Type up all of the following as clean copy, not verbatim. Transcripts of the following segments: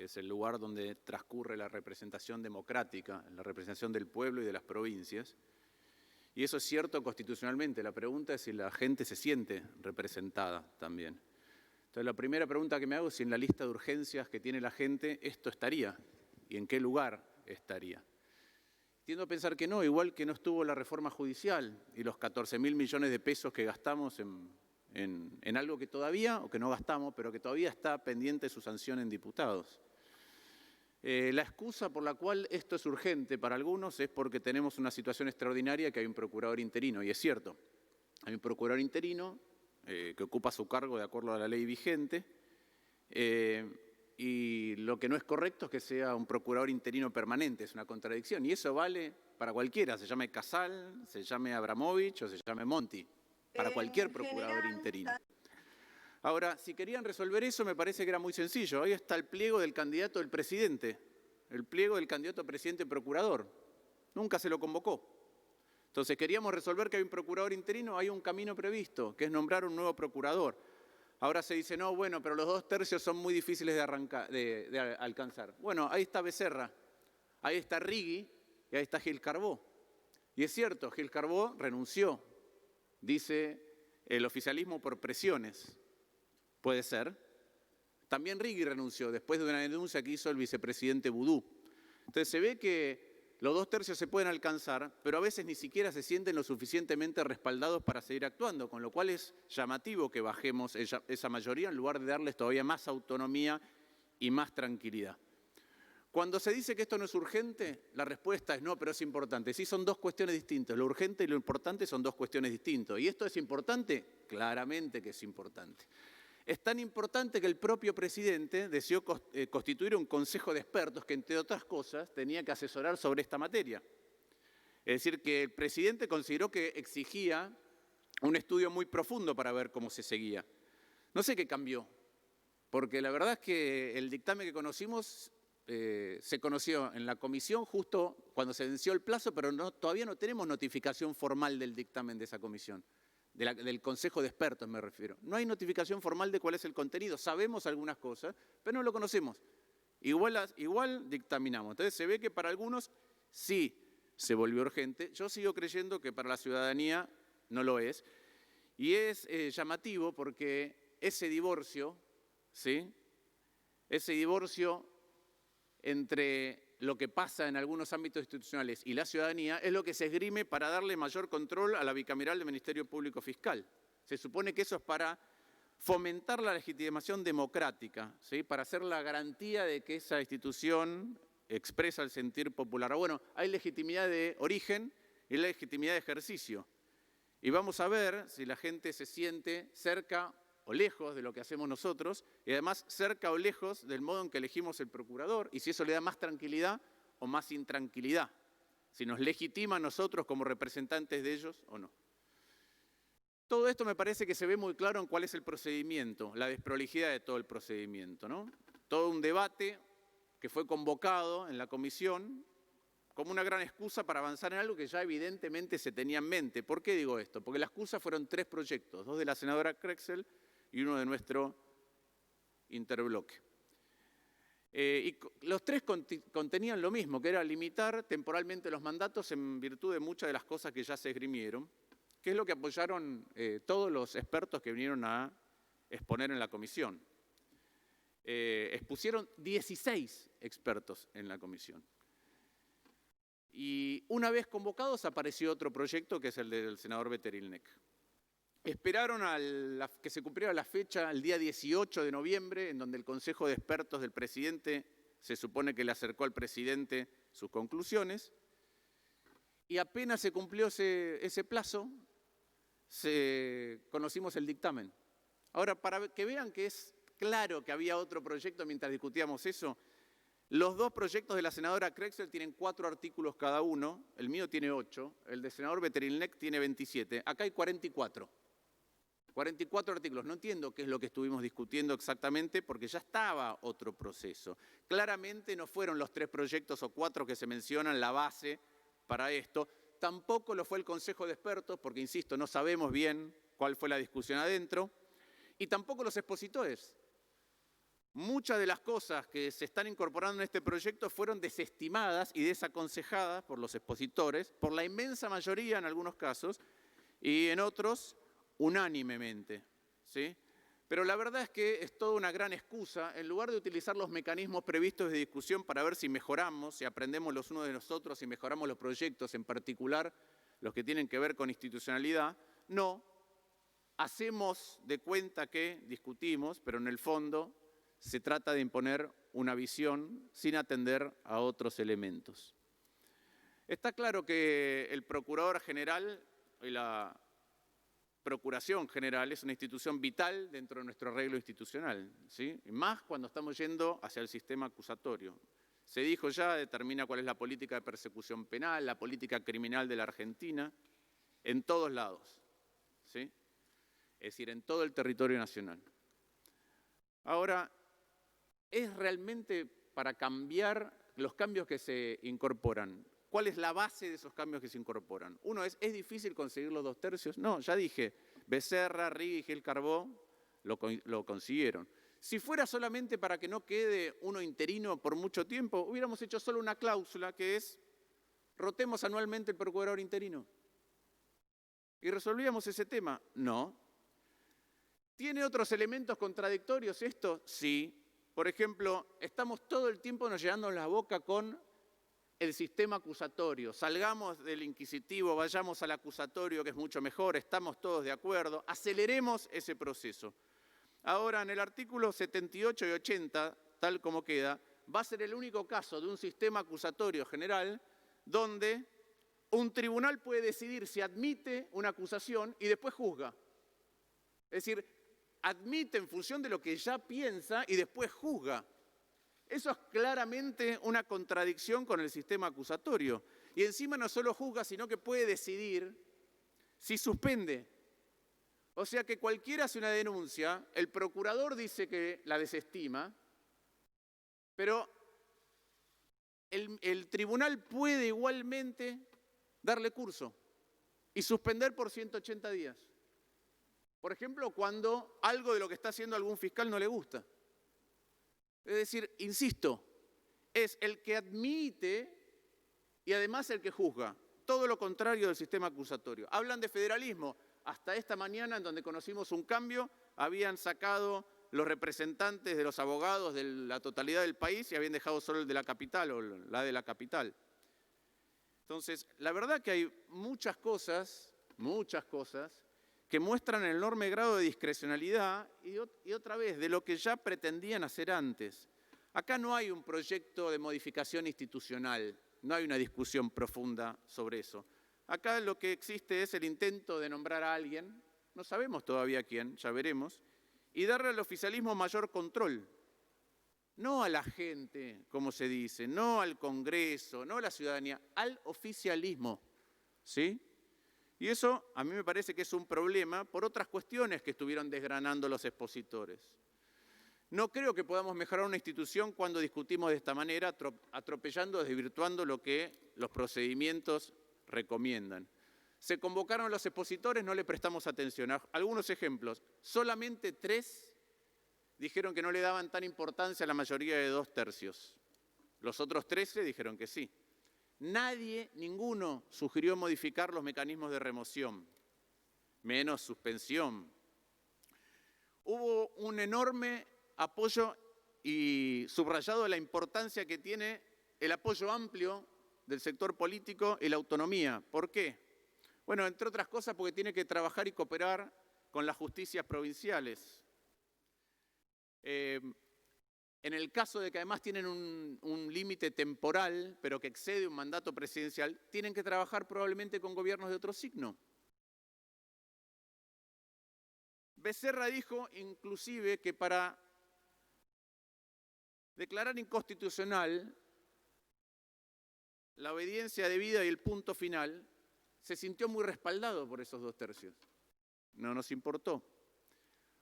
es el lugar donde transcurre la representación democrática, la representación del pueblo y de las provincias. Y eso es cierto constitucionalmente. La pregunta es si la gente se siente representada también. Entonces, la primera pregunta que me hago es si en la lista de urgencias que tiene la gente esto estaría y en qué lugar estaría. Tiendo a pensar que no, igual que no estuvo la reforma judicial y los 14.000 millones de pesos que gastamos en algo que todavía, o que no gastamos, pero que todavía está pendiente de su sanción en diputados. La excusa por la cual esto es urgente para algunos es porque tenemos una situación extraordinaria, que hay un procurador interino, y es cierto, hay un procurador interino que ocupa su cargo de acuerdo a la ley vigente, y lo que no es correcto es que sea un procurador interino permanente, es una contradicción, y eso vale para cualquiera, se llame Casal, se llame Abramovich o se llame Monti, para cualquier procurador interino. Ahora, si querían resolver eso, me parece que era muy sencillo. Ahí está el pliego del candidato del presidente, el pliego del candidato a presidente procurador. Nunca se lo convocó. Entonces, queríamos resolver que hay un procurador interino, hay un camino previsto, que es nombrar un nuevo procurador. Ahora se dice, no, bueno, pero los 2/3 son muy difíciles de alcanzar. Bueno, ahí está Becerra, ahí está Rigui y ahí está Gil Carbó. Y es cierto, Gil Carbó renunció, dice el oficialismo por presiones. Puede ser. También Rigui renunció después de una denuncia que hizo el vicepresidente Vudú. Entonces se ve que los 2/3 se pueden alcanzar, pero a veces ni siquiera se sienten lo suficientemente respaldados para seguir actuando, con lo cual es llamativo que bajemos esa mayoría en lugar de darles todavía más autonomía y más tranquilidad. Cuando se dice que esto no es urgente, la respuesta es no, pero es importante. Sí, son dos cuestiones distintas. Lo urgente y lo importante son dos cuestiones distintas. ¿Y esto es importante? Claramente que es importante. Es tan importante que el propio presidente deseó constituir un consejo de expertos que, entre otras cosas, tenía que asesorar sobre esta materia. Es decir, que el presidente consideró que exigía un estudio muy profundo para ver cómo se seguía. No sé qué cambió, porque la verdad es que el dictamen que conocimos se conoció en la comisión justo cuando se venció el plazo, pero todavía no tenemos notificación formal del dictamen de esa comisión. Del Consejo de Expertos me refiero. No hay notificación formal de cuál es el contenido. Sabemos algunas cosas, pero no lo conocemos. Igual dictaminamos. Entonces se ve que para algunos sí se volvió urgente. Yo sigo creyendo que para la ciudadanía no lo es. Y es llamativo porque ese divorcio, ¿sí? Ese divorcio entre lo que pasa en algunos ámbitos institucionales y la ciudadanía es lo que se esgrime para darle mayor control a la bicameral del Ministerio Público Fiscal. Se supone que eso es para fomentar la legitimación democrática, ¿sí? Para hacer la garantía de que esa institución expresa el sentir popular. Bueno, hay legitimidad de origen y legitimidad de ejercicio. Y vamos a ver si la gente se siente cerca o lejos de lo que hacemos nosotros, y además cerca o lejos del modo en que elegimos el procurador, y si eso le da más tranquilidad o más intranquilidad, si nos legitima a nosotros como representantes de ellos o no. Todo esto me parece que se ve muy claro en cuál es el procedimiento, la desprolijidad de todo el procedimiento, ¿no? Todo un debate que fue convocado en la comisión como una gran excusa para avanzar en algo que ya evidentemente se tenía en mente. ¿Por qué digo esto? Porque la excusa fueron 3 proyectos, 2 de la senadora Crexel y uno de nuestro interbloque. Y los 3 contenían lo mismo, que era limitar temporalmente los mandatos en virtud de muchas de las cosas que ya se esgrimieron, que es lo que apoyaron todos los expertos que vinieron a exponer en la comisión. Expusieron 16 expertos en la comisión. Y una vez convocados apareció otro proyecto que es el del senador Beterilnec. Esperaron a que se cumpliera la fecha, el día 18 de noviembre, en donde el Consejo de Expertos del presidente se supone que le acercó al presidente sus conclusiones, y apenas se cumplió ese plazo, conocimos el dictamen. Ahora, para que vean que es claro que había otro proyecto mientras discutíamos eso, los 2 proyectos de la senadora Crexel tienen 4 artículos cada uno, el mío tiene 8, el del senador Beterilnec tiene 27, acá hay 44. 44 artículos. No entiendo qué es lo que estuvimos discutiendo exactamente porque ya estaba otro proceso. Claramente no fueron los 3 proyectos o 4 que se mencionan la base para esto. Tampoco lo fue el Consejo de Expertos porque, insisto, no sabemos bien cuál fue la discusión adentro. Y tampoco los expositores. Muchas de las cosas que se están incorporando en este proyecto fueron desestimadas y desaconsejadas por los expositores, por la inmensa mayoría en algunos casos, y en otros unánimemente, ¿sí? Pero la verdad es que es toda una gran excusa, en lugar de utilizar los mecanismos previstos de discusión para ver si mejoramos, si aprendemos los unos de nosotros, si mejoramos los proyectos, en particular los que tienen que ver con institucionalidad, no, hacemos de cuenta que discutimos, pero en el fondo se trata de imponer una visión sin atender a otros elementos. Está claro que el Procurador General y la Procuración General es una institución vital dentro de nuestro arreglo institucional, ¿sí? Más cuando estamos yendo hacia el sistema acusatorio. Se dijo ya, determina cuál es la política de persecución penal, la política criminal de la Argentina, en todos lados, ¿sí? Es decir, en todo el territorio nacional. Ahora, ¿es realmente para cambiar los cambios que se incorporan? ¿Cuál es la base de esos cambios que se incorporan? Uno ¿es difícil conseguir los 2/3? No, ya dije, Becerra, Rigui y Gil Carbó lo consiguieron. Si fuera solamente para que no quede uno interino por mucho tiempo, hubiéramos hecho solo una cláusula que es, rotemos anualmente el procurador interino. ¿Y resolvíamos ese tema? No. ¿Tiene otros elementos contradictorios esto? Sí. Por ejemplo, estamos todo el tiempo nos llenando la boca con el sistema acusatorio. Salgamos del inquisitivo, vayamos al acusatorio, que es mucho mejor, estamos todos de acuerdo, aceleremos ese proceso. Ahora, en el artículo 78 y 80, tal como queda, va a ser el único caso de un sistema acusatorio general donde un tribunal puede decidir si admite una acusación y después juzga. Es decir, admite en función de lo que ya piensa y después juzga. Eso es claramente una contradicción con el sistema acusatorio. Y encima no solo juzga, sino que puede decidir si suspende. O sea que cualquiera hace una denuncia, el procurador dice que la desestima, pero el tribunal puede igualmente darle curso y suspender por 180 días. Por ejemplo, cuando algo de lo que está haciendo algún fiscal no le gusta. Es decir, insisto, es el que admite y además el que juzga. Todo lo contrario del sistema acusatorio. Hablan de federalismo. Hasta esta mañana, en donde conocimos un cambio, habían sacado los representantes de los abogados de la totalidad del país y habían dejado solo el de la capital o la de la capital. Entonces, la verdad que hay muchas cosas que muestran el enorme grado de discrecionalidad y otra vez, de lo que ya pretendían hacer antes. Acá no hay un proyecto de modificación institucional, no hay una discusión profunda sobre eso. Acá lo que existe es el intento de nombrar a alguien, no sabemos todavía quién, ya veremos, y darle al oficialismo mayor control. No a la gente, como se dice, no al Congreso, no a la ciudadanía, al oficialismo, ¿sí? Y eso a mí me parece que es un problema por otras cuestiones que estuvieron desgranando los expositores. No creo que podamos mejorar una institución cuando discutimos de esta manera, atropellando, desvirtuando lo que los procedimientos recomiendan. Se convocaron a los expositores, no le prestamos atención. Algunos ejemplos, solamente 3 dijeron que no le daban tan importancia a la mayoría de 2/3. Los otros 13 dijeron que sí. Nadie, ninguno, sugirió modificar los mecanismos de remoción, menos suspensión. Hubo un enorme apoyo y subrayado la importancia que tiene el apoyo amplio del sector político y la autonomía. ¿Por qué? Bueno, entre otras cosas porque tiene que trabajar y cooperar con las justicias provinciales. En el caso de que además tienen un límite temporal, pero que excede un mandato presidencial, tienen que trabajar probablemente con gobiernos de otro signo. Becerra dijo inclusive que para declarar inconstitucional la obediencia debida y el punto final, se sintió muy respaldado por esos 2/3. No nos importó.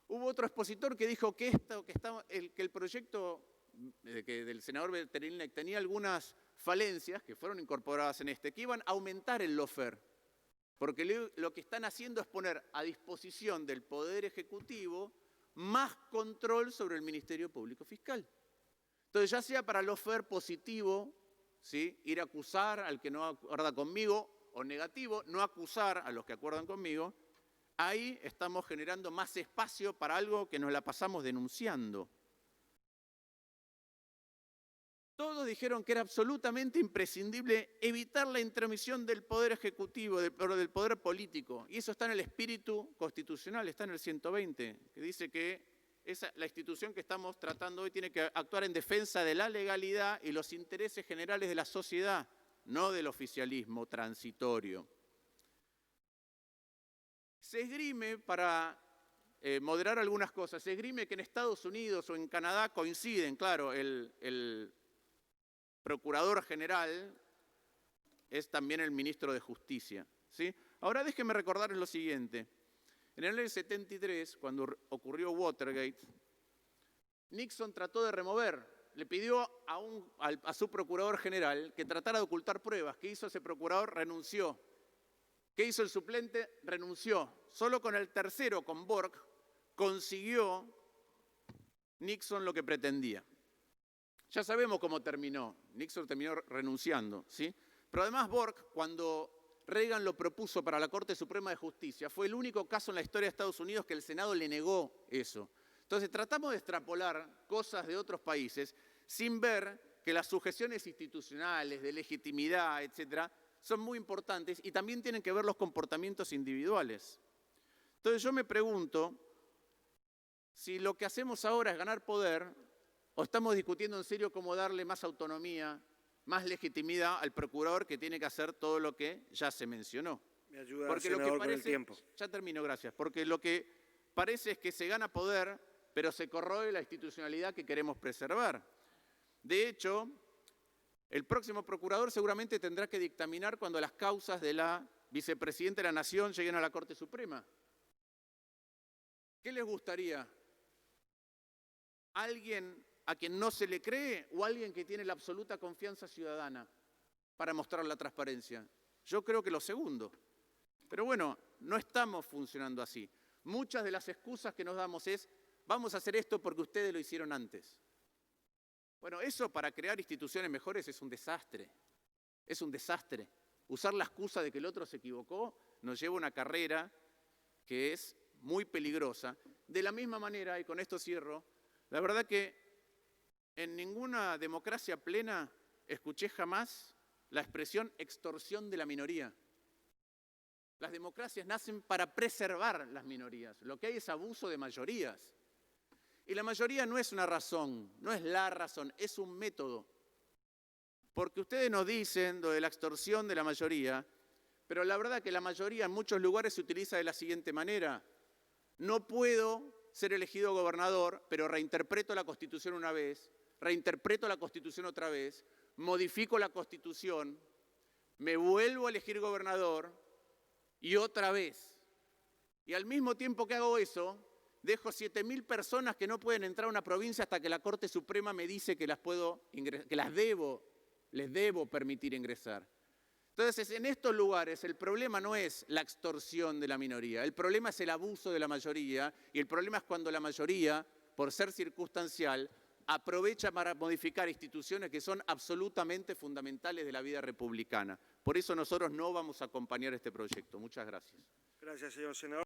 Hubo otro expositor que dijo que el proyecto del senador Betterilnec tenía algunas falencias que fueron incorporadas en que iban a aumentar el lawfare, porque lo que están haciendo es poner a disposición del Poder Ejecutivo más control sobre el Ministerio Público Fiscal. Entonces, ya sea para lo fair positivo, ¿sí?, ir a acusar al que no acuerda conmigo, o negativo, no acusar a los que acuerdan conmigo, ahí estamos generando más espacio para algo que nos la pasamos denunciando. Todos dijeron que era absolutamente imprescindible evitar la intromisión del Poder Ejecutivo, del Poder Político. Y eso está en el espíritu constitucional, está en el 120, que dice que la institución que estamos tratando hoy tiene que actuar en defensa de la legalidad y los intereses generales de la sociedad, no del oficialismo transitorio. Se esgrime, para moderar algunas cosas, se esgrime que en Estados Unidos o en Canadá coinciden, claro, el Procurador General es también el Ministro de Justicia, ¿sí? Ahora déjenme recordarles lo siguiente. En el año 73, cuando ocurrió Watergate, Nixon trató de remover, le pidió a su Procurador General que tratara de ocultar pruebas. ¿Qué hizo ese procurador? Renunció. ¿Qué hizo el suplente? Renunció. Solo con el tercero, con Bork, consiguió Nixon lo que pretendía. Ya sabemos cómo terminó. Nixon terminó renunciando, ¿sí? Pero además Bork, cuando Reagan lo propuso para la Corte Suprema de Justicia, fue el único caso en la historia de Estados Unidos que el Senado le negó eso. Entonces tratamos de extrapolar cosas de otros países sin ver que las sujeciones institucionales, de legitimidad, etcétera, son muy importantes y también tienen que ver los comportamientos individuales. Entonces yo me pregunto si lo que hacemos ahora es ganar poder o estamos discutiendo en serio cómo darle más autonomía, más legitimidad al procurador que tiene que hacer todo lo que ya se mencionó. Me ayuda, porque senador, lo que parece, con el tiempo. Ya termino, gracias. Porque lo que parece es que se gana poder, pero se corroe la institucionalidad que queremos preservar. De hecho, el próximo procurador seguramente tendrá que dictaminar cuando las causas de la vicepresidenta de la Nación lleguen a la Corte Suprema. ¿Qué les gustaría? ¿Alguien a quien no se le cree o alguien que tiene la absoluta confianza ciudadana para mostrar la transparencia? Yo creo que lo segundo. Pero bueno, no estamos funcionando así. Muchas de las excusas que nos damos es, vamos a hacer esto porque ustedes lo hicieron antes. Bueno, eso para crear instituciones mejores es un desastre. Es un desastre. Usar la excusa de que el otro se equivocó nos lleva a una carrera que es muy peligrosa. De la misma manera, y con esto cierro, la verdad que en ninguna democracia plena escuché jamás la expresión extorsión de la minoría. Las democracias nacen para preservar las minorías. Lo que hay es abuso de mayorías. Y la mayoría no es una razón, no es la razón, es un método. Porque ustedes nos dicen lo de la extorsión de la mayoría, pero la verdad que la mayoría en muchos lugares se utiliza de la siguiente manera. No puedo ser elegido gobernador, pero reinterpreto la Constitución una vez, reinterpreto la Constitución otra vez, modifico la Constitución, me vuelvo a elegir gobernador y otra vez. Y al mismo tiempo que hago eso, dejo 7.000 personas que no pueden entrar a una provincia hasta que la Corte Suprema me dice que les debo permitir ingresar. Entonces, en estos lugares el problema no es la extorsión de la minoría, el problema es el abuso de la mayoría y el problema es cuando la mayoría, por ser circunstancial, aprovecha para modificar instituciones que son absolutamente fundamentales de la vida republicana. Por eso nosotros no vamos a acompañar este proyecto. Muchas gracias. Gracias, señor senador.